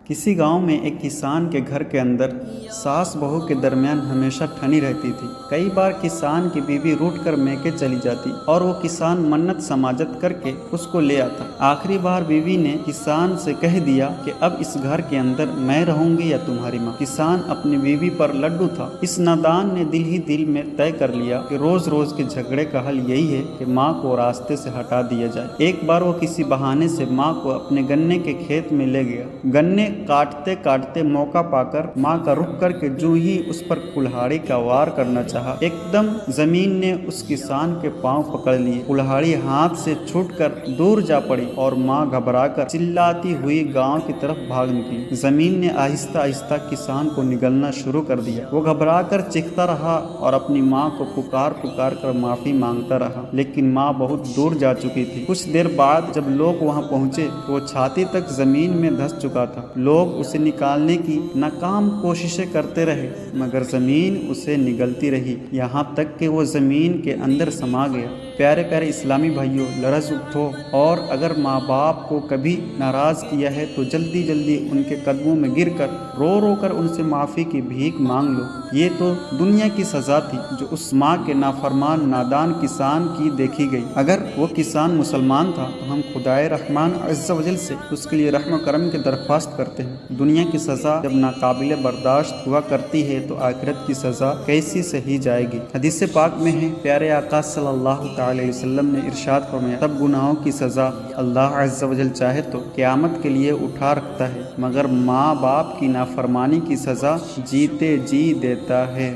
किसी गांव में एक किसान के घर के अंदर सास बहू के दरमियान हमेशा ठनी रहती थी। कई बार किसान की बीवी रूठ कर मैके चली जाती और वो किसान मन्नत समाजत करके उसको ले आता। आखिरी बार बीवी ने किसान से कह दिया कि अब इस घर के अंदर मैं रहूंगी या तुम्हारी माँ। किसान अपनी बीवी पर लड्डू था। इस नादान ने दिल ही दिल में तय कर लिया कि रोज रोज के झगड़े का हल यही है कि माँ को रास्ते से हटा दिया जाए। एक बार वो किसी बहाने से माँ को अपने गन्ने के खेत में ले गया। गन्ने काटते काटते मौका पाकर माँ का रुख करके जो ही उस पर कुल्हाड़ी का वार करना चाहा, एकदम जमीन ने उस किसान के पांव पकड़ लिए। कुल्हाड़ी हाथ से छूटकर दूर जा पड़ी और माँ घबराकर चिल्लाती हुई गांव की तरफ भाग निकली। जमीन ने आहिस्ता आहिस्ता किसान को निगलना शुरू कर दिया। वो घबराकर चीखता रहा और अपनी माँ को पुकार पुकार कर माफी मांगता रहा, लेकिन माँ बहुत दूर जा चुकी थी। कुछ देर बाद जब लोग वहां पहुंचे तो वो छाती तक जमीन में धंस चुका था। लोग उसे निकालने की नाकाम कोशिशें करते रहे, मगर जमीन उसे निगलती रही, यहाँ तक कि वो जमीन के अंदर समा गया। प्यारे प्यारे इस्लामी भाइयों, लरज़ उठो और अगर माँ बाप को कभी नाराज किया है तो जल्दी जल्दी उनके कदमों में गिरकर रो रो कर उनसे माफ़ी की भीख मांग लो। ये तो दुनिया की सज़ा थी जो उस माँ के नाफरमान नादान किसान की देखी गई। अगर वो किसान मुसलमान था तो हम खुदाए रहमान अज़्ज़ा वजल से उसके लिए रहम करम की दरख्वास्त करते हैं। दुनिया की सज़ा जब नाकाबिले बर्दाश्त हुआ करती है तो आखिरत की सज़ा कैसी सही जाएगी। हदीस पाक में है, प्यारे आका सल्लल्लाहु अलैहि वसल्लम ने इरशाद फरमाया, सब गुनाहों की सज़ा अल्लाह अज़्ज़ा वजल चाहे तो क़यामत के लिए उठा रखता है, मगर माँ बाप की नाफरमानी की सज़ा जीते जी देता है।